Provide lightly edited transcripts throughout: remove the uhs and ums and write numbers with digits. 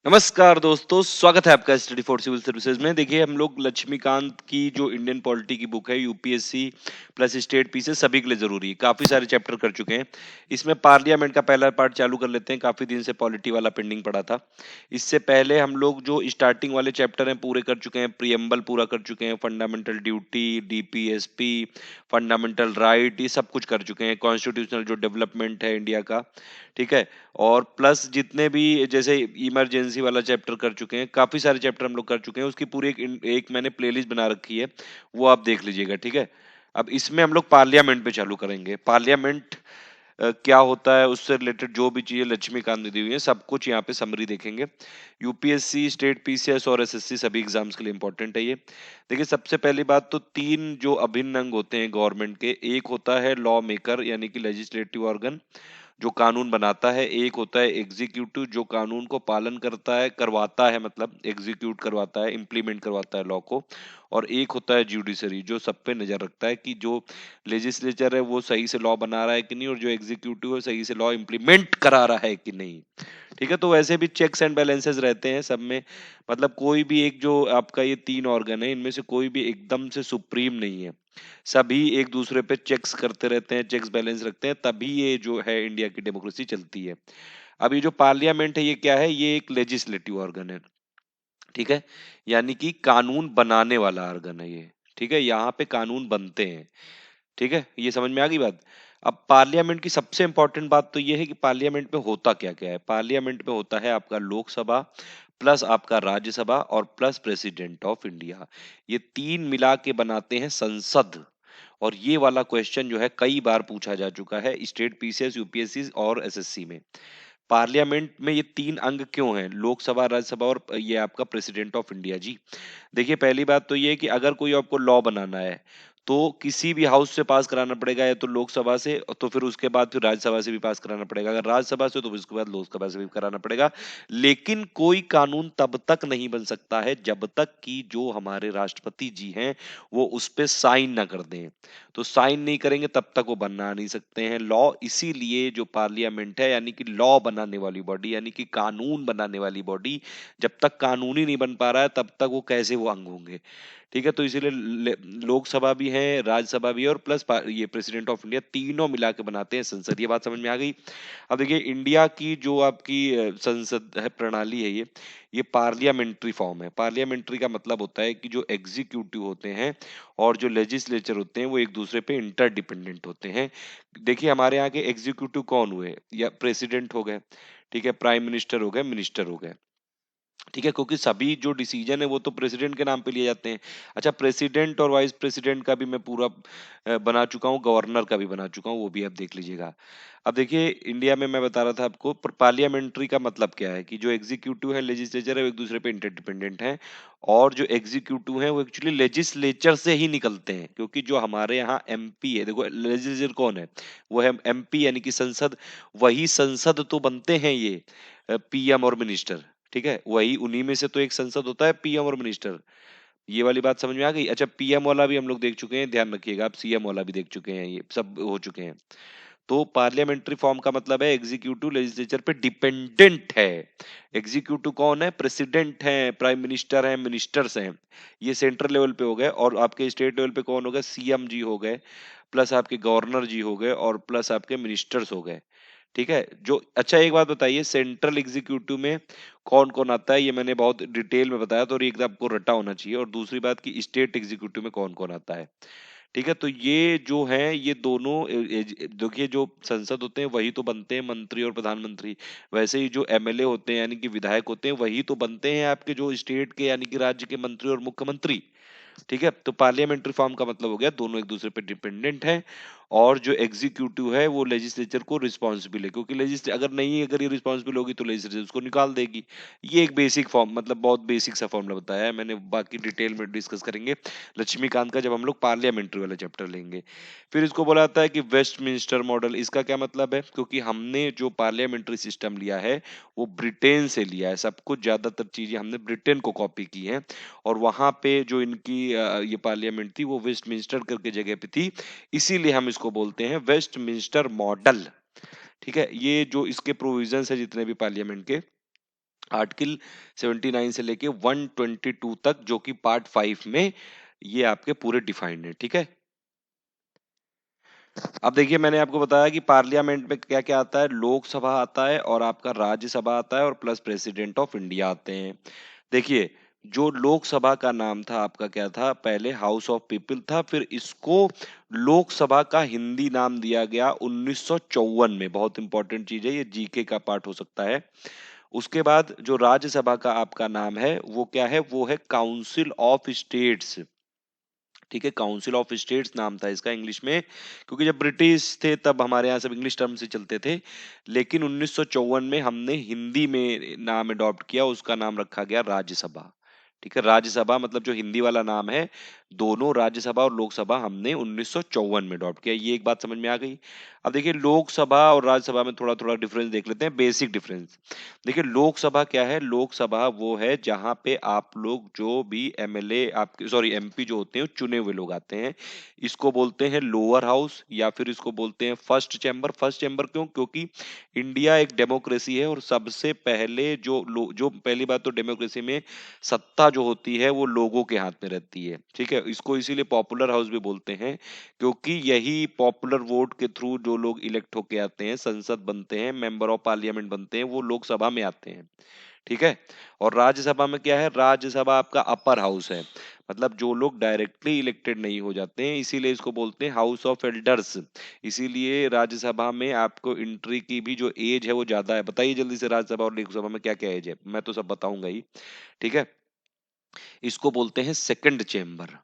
नमस्कार दोस्तों, स्वागत है आपका स्टडी फॉर सिविल सर्विसेज में। देखिए, हम लोग लक्ष्मीकांत की जो इंडियन पॉलिटी की बुक है यूपीएससी प्लस स्टेट पीसीएस सभी के लिए जरूरी है। काफी सारे चैप्टर कर चुके हैं। इसमें पार्लियामेंट का पहला पार्ट चालू कर लेते हैं। काफी दिन से पॉलिटी वाला पेंडिंग पड़ा था। इससे पहले हम लोग जो स्टार्टिंग वाले चैप्टर हैं पूरे कर चुके हैं। प्रियम्बल पूरा कर चुके हैं, fundamental duty, DPSP, fundamental right, ये सब कुछ कर चुके हैं। कॉन्स्टिट्यूशनल जो डेवलपमेंट है इंडिया का, ठीक है। और प्लस जितने भी जैसे इमरजेंसी वाला चैप्टर कर चुके हैं, काफी सारे चैप्टर हम लोग कर चुके हैं। उसकी पूरी एक मैंने प्लेलिस्ट बना रखी है, वो आप देख लीजिएगा, ठीक है। अब इसमें हम लोग पार्लियामेंट पे चालू करेंगे। पार्लियामेंट क्या होता है, उससे रिलेटेड जो भी चीजें लक्ष्मीकांत ने दी हुई है, सब कुछ यहाँ पे समरी देखेंगे। यूपीएससी, स्टेट पीसीएस और एसएससी सभी एग्जाम्स के लिए इंपॉर्टेंट है ये। देखिए, सबसे पहली बात तो तीन जो अभिन्न अंग होते हैं गवर्नमेंट के, एक होता है लॉ मेकर यानी कि लेजिस्लेटिव ऑर्गन जो कानून बनाता है, एक होता है एग्जीक्यूटिव जो कानून को पालन करता है, करवाता है, मतलब एग्जीक्यूट करवाता है, इंप्लीमेंट करवाता है लॉ को। और एक होता है जुडिशरी जो सब पे नजर रखता है कि जो लेजिस्लेचर है वो सही से लॉ बना रहा है कि नहीं, और जो एग्जीक्यूटिव है सही से लॉ इंप्लीमेंट करा रहा है कि नहीं। ठीक है, तो वैसे भी चेक्स एंड बैलेंसेस रहते हैं सब में। मतलब कोई भी एक जो आपका ये तीन ऑर्गन है, इनमें से कोई भी एकदम से सुप्रीम नहीं है। सभी एक दूसरे पे चेक्स करते रहते हैं, चेक्स बैलेंस रखते हैं, तभी ये जो है इंडिया की डेमोक्रेसी चलती है। अब ये जो पार्लियामेंट है, ये क्या है? ये एक लेजिस्लेटिव ऑर्गन है, ठीक है। यानी कि कानून बनाने वाला ऑर्गन है ये, ठीक है। यहाँ पे कानून बनते हैं, ठीक है। ये समझ में आ गई बात। अब पार्लियामेंट की सबसे इंपॉर्टेंट बात तो ये है कि पार्लियामेंट में होता क्या क्या है। पार्लियामेंट में होता है आपका लोकसभा प्लस आपका राज्यसभा और प्लस प्रेसिडेंट ऑफ इंडिया। ये तीन मिला के बनाते हैं संसद। और ये वाला क्वेश्चन जो है कई बार पूछा जा चुका है स्टेट पीसीएस, यूपीएससी और एसएससी में। पार्लियामेंट में ये तीन अंग क्यों हैं? लोकसभा, राज्यसभा और ये आपका प्रेसिडेंट ऑफ इंडिया जी। देखिए, पहली बात तो ये है कि अगर कोई आपको लॉ बनाना है तो किसी भी हाउस से पास कराना पड़ेगा, या तो लोकसभा से, तो फिर उसके बाद फिर राज्यसभा से भी पास कराना पड़ेगा। अगर राज्यसभा से तो फिर उसके बाद लोकसभा से भी कराना पड़ेगा। लेकिन कोई कानून तब तक नहीं बन सकता है जब तक कि जो हमारे राष्ट्रपति जी हैं वो उस पे साइन ना कर दें। तो साइन नहीं करेंगे तब तक वो बना नहीं सकते हैं लॉ। इसीलिए जो पार्लियामेंट है यानी कि लॉ बनाने वाली बॉडी, यानी कि कानून बनाने वाली बॉडी, जब तक कानून ही नहीं बन पा रहा है तब तक वो कैसे वो अंग होंगे? ठीक है, तो इसीलिए लोकसभा भी है, राज्यसभा भी है, और प्लस ये प्रेसिडेंट ऑफ इंडिया, तीनों मिला के बनाते हैं संसद। ये बात समझ में आ गई। अब देखिए, इंडिया की जो आपकी संसद है, प्रणाली है, ये पार्लियामेंट्री फॉर्म है। पार्लियामेंट्री का मतलब होता है कि जो एग्जीक्यूटिव होते हैं और जो लेजिस्लेचर होते हैं वो एक दूसरे पे इंटरडिपेंडेंट होते हैं। देखिए, हमारे यहाँ के एग्जीक्यूटिव कौन हुए? या प्रेसिडेंट हो गए, ठीक है, प्राइम मिनिस्टर हो गए, मिनिस्टर हो गए, ठीक है, क्योंकि सभी जो डिसीजन है वो तो प्रेसिडेंट के नाम पे लिए जाते हैं। अच्छा, प्रेसिडेंट और वाइस प्रेसिडेंट का भी मैं पूरा बना चुका हूँ, गवर्नर का भी बना चुका हूँ, वो भी आप देख लीजिएगा। अब देखिए, इंडिया में मैं बता रहा था आपको पार्लियामेंट्री का मतलब क्या है कि जो एग्जीक्यूटिव है, लेजिस्लेचर है, वो एक दूसरे पे इंटरडिपेंडेंट है। और जो एग्जीक्यूटिव है वो एक्चुअली लेजिस्लेचर से ही निकलते हैं, क्योंकि जो हमारे यहाँ एमपी है, देखो लेजिस्लेचर कौन है? वो है एमपी यानी कि संसद। वही संसद तो बनते हैं ये पीएम और मिनिस्टर, ठीक है। वही उन्हीं में से तो एक संसद होता है पीएम और मिनिस्टर। ये वाली बात समझ में आ गई? अच्छा, पीएम वाला भी हम लोग देख चुके हैं, ध्यान रखिएगा आप, सीएम वाला भी देख चुके हैं, ये सब हो चुके हैं। तो पार्लियामेंट्री फॉर्म का मतलब है एग्जीक्यूटिव लेजिस्लेचर पे डिपेंडेंट है। एग्जीक्यूटिव कौन है? प्रेसिडेंट है, प्राइम मिनिस्टर है, मिनिस्टर्स हैं। ये सेंट्रल लेवल पे हो गए, और आपके स्टेट लेवल पे कौन हो गए? सीएम जी हो गए, प्लस आपके गवर्नर जी हो गए, और प्लस आपके मिनिस्टर्स हो गए, ठीक है। जो अच्छा, एक बात बताइए, सेंट्रल एग्जीक्यूटिव में कौन कौन आता है? ये मैंने बहुत डिटेल में बताया, तो और एक आपको रटा होना चाहिए। और दूसरी बात की स्टेट एग्जीक्यूटिव में कौन कौन आता है, ठीक है। तो ये जो है, ये दोनों देखिए, जो संसद होते हैं वही तो बनते हैं मंत्री और प्रधानमंत्री। वैसे ही जो एमएलए होते हैं यानी कि विधायक होते हैं, वही तो बनते हैं आपके जो स्टेट के यानी कि राज्य के मंत्री और मुख्यमंत्री, ठीक है। तो पार्लियामेंट्री फॉर्म का मतलब हो गया दोनों एक दूसरे पे डिपेंडेंट है। और जो एग्जीक्यूटिव है वो लेजिस्लेचर को रिस्पॉन्सिबल है, क्योंकि लेजिस्लेचर अगर नहीं, अगर ये रिस्पॉन्सिबल होगी तो लेजिस्लेचर उसको निकाल देगी। ये एक बेसिक फॉर्म, मतलब बहुत बेसिक सा फॉर्मूला बताया है मैंने, बाकी डिटेल में डिस्कस करेंगे लक्ष्मीकांत का जब हम लोग पार्लियामेंट्री वाला चैप्टर लेंगे। फिर इसको बोला जाता है कि वेस्टमिंस्टर मॉडल। इसका क्या मतलब है? क्योंकि हमने जो पार्लियामेंट्री सिस्टम लिया है वो ब्रिटेन से लिया है, सब कुछ ज्यादातर चीजें हमने ब्रिटेन को कॉपी की हैं। और वहां पे जो इनकी ये पार्लियामेंट थी वो वेस्टमिंस्टर करके जगह पे थी, इसीलिए हम इसको बोलते हैं वेस्टमिंस्टर मॉडल, ठीक है। ये जो इसके प्रोविजंस है जितने भी पार्लियामेंट के, आर्टिकल 79 से लेके 122 तक, जो कि पार्ट 5 में ये आपके पूरे डिफाइंड है। ठीक है, अब देखिए मैंने आपको बताया कि पार्लियामेंट में क्या क्या आता है। लोकसभा आता है और आपका राज्यसभा आता है और प्लस प्रेसिडेंट ऑफ इंडिया आते हैं। देखिए, जो लोकसभा का नाम था आपका क्या था, पहले हाउस ऑफ पीपल था, फिर इसको लोकसभा का हिंदी नाम दिया गया 1954 में। बहुत इंपॉर्टेंट चीज है, ये जीके का पार्ट हो सकता है। उसके बाद जो राज्यसभा का आपका नाम है वो क्या है, वो है काउंसिल ऑफ स्टेट्स। ठीक है, काउंसिल ऑफ स्टेट्स नाम था इसका इंग्लिश में, क्योंकि जब ब्रिटिश थे तब हमारे यहाँ सब इंग्लिश टर्म से चलते थे। लेकिन 1954 में हमने हिंदी में नाम अडॉप्ट किया, उसका नाम रखा गया राज्यसभा। ठीक है, राज्यसभा मतलब जो हिंदी वाला नाम है, दोनों राज्यसभा और लोकसभा हमने 1954 में अडॉप्ट किया। ये एक बात समझ में आ गई। अब देखिए लोकसभा और राज्यसभा में थोड़ा थोड़ा डिफरेंस देख लेते हैं, बेसिक डिफरेंस। देखिए लोकसभा क्या है, लोकसभा वो है जहां पे आप लोग जो भी एमएलए आपके सॉरी एमपी जो होते हैं चुने हुए लोग आते हैं। इसको बोलते हैं लोअर हाउस या फिर इसको बोलते हैं फर्स्ट चैम्बर। फर्स्ट चैम्बर क्यों, क्योंकि इंडिया एक डेमोक्रेसी है और सबसे पहले जो पहली बात तो डेमोक्रेसी में सत्ता जो होती है वो लोगों के हाथ में रहती है। ठीक है, इसको इसीलिए पॉपुलर हाउस भी बोलते हैं, क्योंकि यही पॉपुलर वोट के थ्रू जो लोग इलेक्ट होके आते हैं, संसद बनते हैं, मेंबर ऑफ पार्लियामेंट बनते हैं, वो लोकसभा में आते हैं। ठीक है, और राज्यसभा में क्या है, राज्यसभा आपका अपर हाउस है, मतलब जो लोग डायरेक्टली इलेक्टेड नहीं हो जाते हैं, इसीलिए इसको बोलते हैं हाउस ऑफ एल्डर्स। इसीलिए राज्यसभा में आपको एंट्री की भी जो एज है वो ज्यादा है। बताइए जल्दी से, राज्यसभा और लोकसभा में क्या क्या एज है, मैं तो सब बताऊंगा ही। ठीक है, इसको बोलते हैं सेकंड चेम्बर।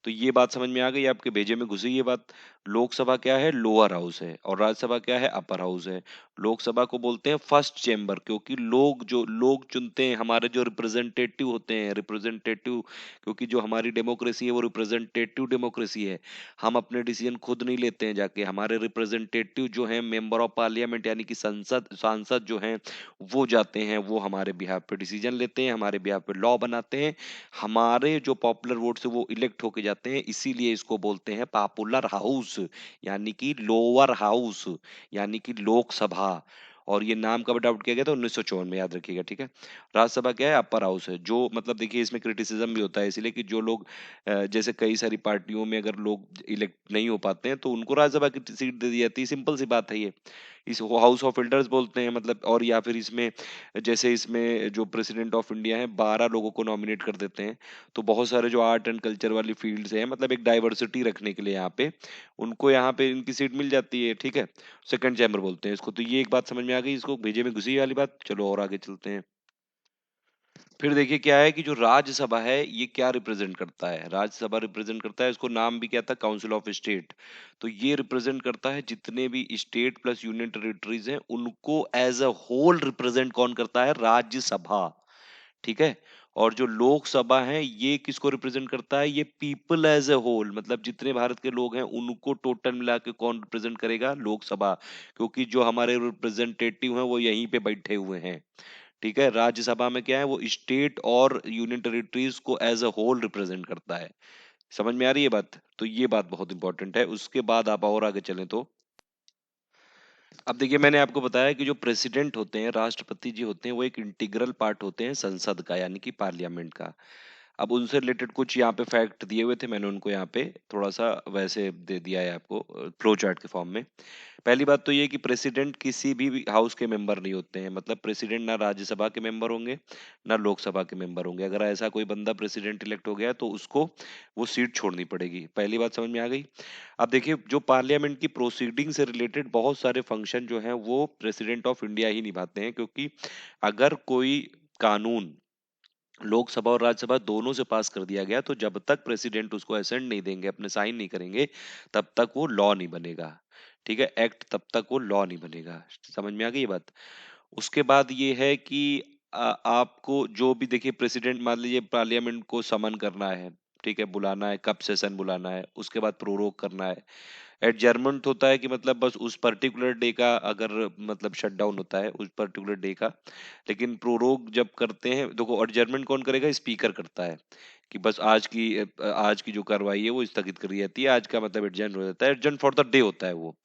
तो ये बात समझ में आ गई, आपके भेजे में घुसी ये बात। लोकसभा क्या है, लोअर हाउस है, और राज्यसभा क्या है, अपर हाउस है। लोकसभा को बोलते हैं फर्स्ट चेम्बर, क्योंकि लोग चुनते हैं, हमारे जो रिप्रेजेंटेटिव होते हैं, रिप्रेजेंटेटिव, क्योंकि जो हमारी डेमोक्रेसी है वो रिप्रेजेंटेटिव डेमोक्रेसी है। हम अपने डिसीजन खुद नहीं लेते हैं जाके, हमारे रिप्रेजेंटेटिव जो है मेंबर ऑफ पार्लियामेंट यानी कि संसद सांसद जो हैं वो जाते हैं, वो हमारे बिहाफ पे डिसीजन लेते हैं, हमारे बिहाफ पे लॉ बनाते हैं। हमारे जो पॉपुलर वोट से वो इलेक्ट होके जाते हैं, इसीलिए इसको बोलते हैं पॉपुलर हाउस, यानी कि लोअर हाउस, यानी कि लोकसभा। और ये नाम कब अडॉप्ट किया गया था, 1954 में, याद रखिएगा। ठीक है, राज्यसभा क्या है, अपर हाउस है। जो मतलब देखिए इसमें क्रिटिसिज्म भी होता है, इसलिए कि जो लोग जैसे कई सारी पार्टियों में अगर लोग इलेक्ट नहीं हो पाते हैं तो उनको राज्यसभा की सीट दे दी जाती है, सिंपल सी बात है ये। इस हाउस ऑफ एल्डर्स बोलते हैं, मतलब। और या फिर इसमें जैसे इसमें जो प्रेसिडेंट ऑफ इंडिया है 12 लोगों को नॉमिनेट कर देते हैं, तो बहुत सारे जो आर्ट एंड कल्चर वाली फील्ड्स हैं, मतलब एक डाइवर्सिटी रखने के लिए यहाँ पे उनको यहाँ पे इनकी सीट मिल जाती है। ठीक है, सेकंड चैम्बर बोलते हैं इसको। तो ये एक बात समझ में आ गई, इसको भेजे में घुसी वाली बात। चलो और आगे चलते हैं। फिर देखिए क्या है कि जो राज्यसभा है ये क्या रिप्रेजेंट करता है, राज्यसभा रिप्रेजेंट करता है, इसको नाम भी क्या था, काउंसिल ऑफ स्टेट। तो ये रिप्रेजेंट करता है जितने भी स्टेट प्लस यूनियन टेरिटरीज हैं उनको एज अ होल रिप्रेजेंट कौन करता है, राज्यसभा। ठीक है, और जो लोकसभा है ये किसको रिप्रेजेंट करता है, ये पीपल एज ए होल, मतलब जितने भारत के लोग हैं उनको टोटल मिला के कौन रिप्रेजेंट करेगा, लोकसभा। क्योंकि जो हमारे रिप्रेजेंटेटिव हैं वो यहीं पे बैठे हुए हैं। ठीक है, राज्यसभा में क्या है, वो स्टेट और यूनियन टेरिटरीज को एज अ होल रिप्रेजेंट करता है। समझ में आ रही है बात, तो ये बात बहुत इंपॉर्टेंट है। उसके बाद आप और आगे चलें तो अब देखिए मैंने आपको बताया कि जो प्रेसिडेंट होते हैं, राष्ट्रपति जी होते हैं, वो एक इंटीग्रल पार्ट होते हैं संसद का, यानी कि पार्लियामेंट का। अब उनसे रिलेटेड कुछ यहाँ पे फैक्ट दिए हुए थे, मैंने उनको यहाँ पे थोड़ा सा वैसे दे दिया है आपको फ्लो चार्ट के फॉर्म में। पहली बात तो ये कि प्रेसिडेंट किसी भी हाउस के मेंबर नहीं होते हैं, मतलब प्रेसिडेंट ना राज्यसभा के मेंबर होंगे ना लोकसभा के मेंबर होंगे। अगर ऐसा कोई बंदा प्रेसिडेंट इलेक्ट हो गया तो उसको वो सीट छोड़नी पड़ेगी। पहली बात समझ में आ गई। अब देखिए जो पार्लियामेंट की प्रोसीडिंग से रिलेटेड बहुत सारे फंक्शन जो हैं वो प्रेसिडेंट ऑफ इंडिया ही निभाते हैं, क्योंकि अगर कोई कानून लोकसभा और राज्यसभा दोनों से पास कर दिया गया तो जब तक प्रेसिडेंट उसको असेंट नहीं देंगे, अपने साइन नहीं करेंगे, तब तक वो लॉ नहीं बनेगा। ठीक है, एक्ट तब तक वो लॉ नहीं बनेगा। समझ में आ गई ये बात। उसके बाद ये है कि आपको जो भी देखिए प्रेसिडेंट, मान लीजिए पार्लियामेंट को समन करना है, ठीक है, बुलाना है, कब सेशन बुलाना है, उसके बाद प्रोरोग करना है। एडजर्नमेंट होता है कि मतलब बस उस पर्टिकुलर डे का अगर मतलब शट डाउन होता है उस पर्टिकुलर डे का। लेकिन प्रोरोग जब करते हैं, देखो एडजर्नमेंट कौन करेगा, स्पीकर करता है कि बस आज की जो कार्रवाई है वो स्थगित कर दी जाती है, आज का मतलब एडजर्न हो जाता है, एडजर्न फॉर द डे होता है वो।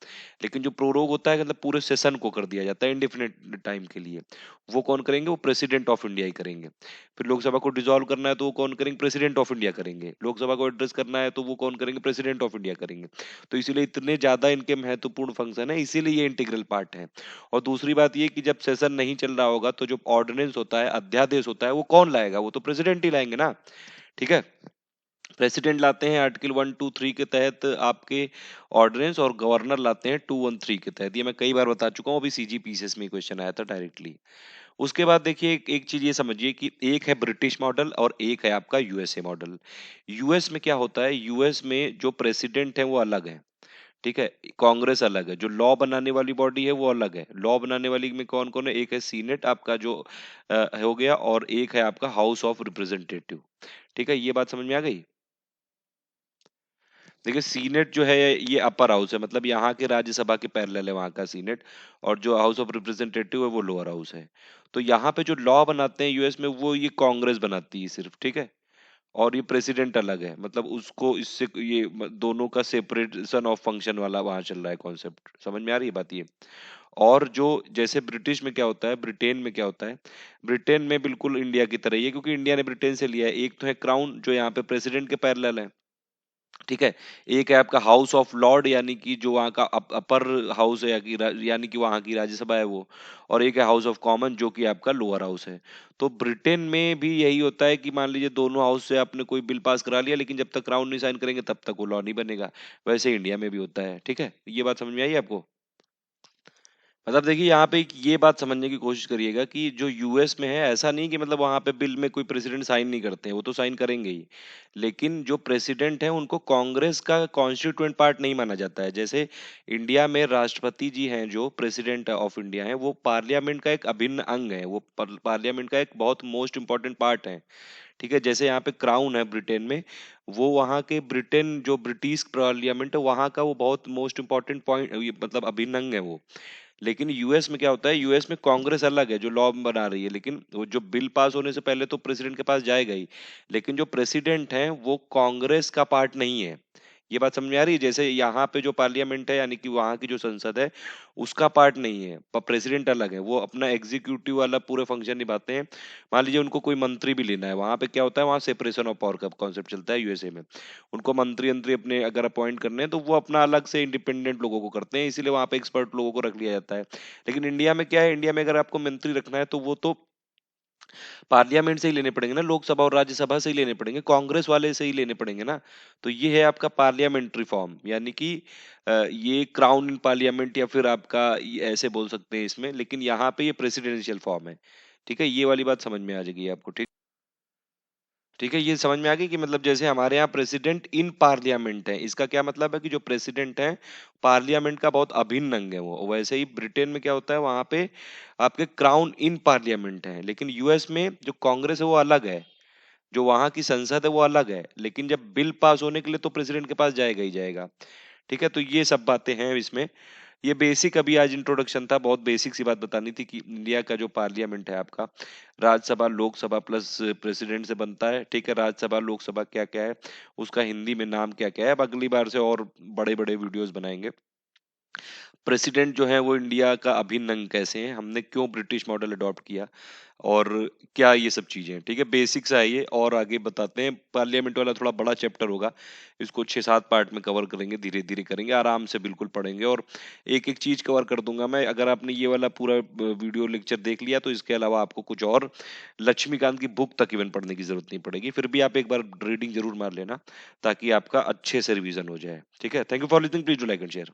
लेकिन जो प्रोरोग होता है मतलब पूरे सेशन को कर दिया जाता है इंडेफिनिट टाइम के लिए। वो कौन करेंगे? वो प्रेसिडेंट ऑफ इंडिया ही करेंगे। फिर लोकसभा को डिसॉल्व करना है तो वो कौन करेंगे? प्रेसिडेंट ऑफ इंडिया करेंगे। लोकसभा को एड्रेस करना है तो वो कौन करेंगे? प्रेसिडेंट ऑफ इंडिया करेंगे। तो इसीलिए इतने ज्यादा इनके महत्वपूर्ण फंक्शन है, इसीलिए ये इंटीग्रल पार्ट है। और दूसरी बात ये कि जब सेशन नहीं चल रहा होगा तो जो ऑर्डिनेंस होता है, अध्यादेश होता है, वो कौन लाएगा? वो तो प्रेसिडेंट ही लाएंगे ना। ठीक है। प्रेसिडेंट लाते हैं आर्टिकल 123 के तहत आपके ऑर्डिनेंस, और गवर्नर लाते हैं 213 के तहत। ये मैं कई बार बता चुका हूँ, अभी सीजीपीसीएस में क्वेश्चन आया था डायरेक्टली। उसके बाद देखिए एक चीज ये समझिए कि एक है ब्रिटिश मॉडल और एक है आपका यूएसए मॉडल। यूएस में क्या होता है? यूएस में जो प्रेसिडेंट है वो अलग है। ठीक है। कांग्रेस अलग है, जो लॉ बनाने वाली बॉडी है वो अलग है। लॉ बनाने वाली में कौन कौन है? एक है सीनेट आपका जो हो गया, और एक है आपका हाउस ऑफ रिप्रेजेंटेटिव। ठीक है, ये बात समझ में आ गई? देखिए सीनेट जो है ये अपर हाउस है, मतलब यहाँ के राज्यसभा के पैरेलल है वहाँ का सीनेट। और जो हाउस ऑफ रिप्रेजेंटेटिव है वो लोअर हाउस है। तो यहाँ पे जो लॉ बनाते हैं यूएस में वो ये कांग्रेस बनाती है सिर्फ। ठीक है। और ये प्रेसिडेंट अलग है, मतलब उसको इससे ये दोनों का सेपरेशन ऑफ फंक्शन वाला वहां चल रहा है कॉन्सेप्ट। समझ में आ रही है बात ये? और जो जैसे ब्रिटिश में क्या होता है, ब्रिटेन में क्या होता है? ब्रिटेन में बिल्कुल इंडिया की तरह ही है, क्योंकि इंडिया ने ब्रिटेन से लिया है। एक तो है क्राउन जो यहाँ पे प्रेसिडेंट के पैरेलल है। ठीक है। एक है आपका हाउस ऑफ लॉर्ड, यानी कि जो वहाँ का अपर हाउस है, यानी कि वहाँ की राज्यसभा है वो। और एक है हाउस ऑफ कॉमन जो कि आपका लोअर हाउस है। तो ब्रिटेन में भी यही होता है कि मान लीजिए दोनों हाउस से आपने कोई बिल पास करा लिया, लेकिन जब तक क्राउन नहीं साइन करेंगे तब तक वो लॉ नहीं बनेगा। वैसे इंडिया में भी होता है। ठीक है, ये बात समझ में आई आपको? मतलब देखिए यहाँ पे एक ये बात समझने की कोशिश करिएगा कि जो यूएस में है, ऐसा नहीं कि मतलब वहां पे बिल में कोई प्रेसिडेंट साइन नहीं करते हैं, वो तो साइन करेंगे ही। लेकिन जो प्रेसिडेंट है उनको कांग्रेस का कॉन्स्टिट्यूएंट पार्ट नहीं माना जाता है। जैसे इंडिया में राष्ट्रपति जी हैं जो प्रेसिडेंट ऑफ इंडिया है, वो पार्लियामेंट का एक अभिन्न अंग है, वो पार्लियामेंट का एक बहुत मोस्ट इंपॉर्टेंट पार्ट है। ठीक है। जैसे यहाँ पे क्राउन है ब्रिटेन में, वो वहाँ के ब्रिटेन जो ब्रिटिश पार्लियामेंट है वहाँ का वो बहुत मोस्ट इंपॉर्टेंट पॉइंट, मतलब अभिन्न अंग है वो। लेकिन यूएस में क्या होता है? यूएस में कांग्रेस अलग है जो लॉ बना रही है, लेकिन वो जो बिल पास होने से पहले तो प्रेसिडेंट के पास जाएगा ही। लेकिन जो प्रेसिडेंट है वो कांग्रेस का पार्ट नहीं है। ये बात समझ में आ रही है? जैसे यहाँ पे जो पार्लियामेंट है, यानी कि वहाँ की जो संसद है, उसका पार्ट नहीं है, पर प्रेसिडेंट अलग है, वो अपना एग्जीक्यूटिव वाला पूरे फंक्शन निभाते हैं। मान लीजिए उनको कोई मंत्री भी लेना है, वहां पे क्या होता है? वहां सेपरेशन ऑफ पावर का कॉन्सेप्ट चलता है यूएसए में। उनको मंत्री अंतरी अपने अगर अपॉइंट करने हैं तो वो अपना अलग से इंडिपेंडेंट लोगों को करते हैं, इसीलिए वहां पे एक्सपर्ट लोगों को रख लिया जाता है। लेकिन इंडिया में क्या है? इंडिया में अगर आपको मंत्री रखना है तो वो तो पार्लियामेंट से ही लेने पड़ेंगे ना, लोकसभा और राज्यसभा से ही लेने पड़ेंगे, कांग्रेस वाले से ही लेने पड़ेंगे ना। तो ये है आपका पार्लियामेंट्री फॉर्म, यानी कि ये क्राउन इन पार्लियामेंट, या फिर आपका ऐसे बोल सकते हैं इसमें, लेकिन यहाँ पे ये प्रेसिडेंशियल फॉर्म है। ठीक है, ये वाली बात समझ में आ जाएगी आपको। ठीक। ठीक है, ये समझ में आ गई कि मतलब जैसे हमारे यहाँ प्रेसिडेंट इन पार्लियामेंट है, इसका क्या मतलब है कि जो प्रेसिडेंट है पार्लियामेंट का बहुत अभिन्न अंग है वो। वैसे ही ब्रिटेन में क्या होता है? वहां पे आपके क्राउन इन पार्लियामेंट है। लेकिन यूएस में जो कांग्रेस है वो अलग है, जो वहां की संसद है वो अलग है, लेकिन जब बिल पास होने के लिए तो प्रेसिडेंट के पास जाएगा ही जाएगा। ठीक है, तो ये सब बातें हैं इसमें। ये बेसिक अभी आज इंट्रोडक्शन था, बहुत बेसिक सी बात बतानी थी कि इंडिया का जो पार्लियामेंट है आपका, राज्यसभा लोकसभा प्लस प्रेसिडेंट से बनता है। ठीक है, राज्यसभा लोकसभा क्या क्या है, उसका हिंदी में नाम क्या क्या है, अब अगली बार से और बड़े बड़े वीडियोस बनाएंगे। प्रेसिडेंट जो है वो इंडिया का अभिन्न अंग कैसे है, हमने क्यों ब्रिटिश मॉडल अडॉप्ट किया, और क्या ये सब चीजें। ठीक है, बेसिक्स है ये, और आगे बताते हैं। पार्लियामेंट वाला थोड़ा बड़ा चैप्टर होगा, इसको 6-7 पार्ट में कवर करेंगे, धीरे धीरे करेंगे, आराम से बिल्कुल पढ़ेंगे, और एक एक चीज कवर कर दूंगा मैं। अगर आपने ये वाला पूरा वीडियो लेक्चर देख लिया तो इसके अलावा आपको कुछ और लक्ष्मीकांत की बुक तक इवन पढ़ने की जरूरत नहीं पड़ेगी, फिर भी आप एक बार रीडिंग जरूर मार लेना, ताकि आपका अच्छे से रिवीजन हो जाए। ठीक है, thank you for listening, please do like and share.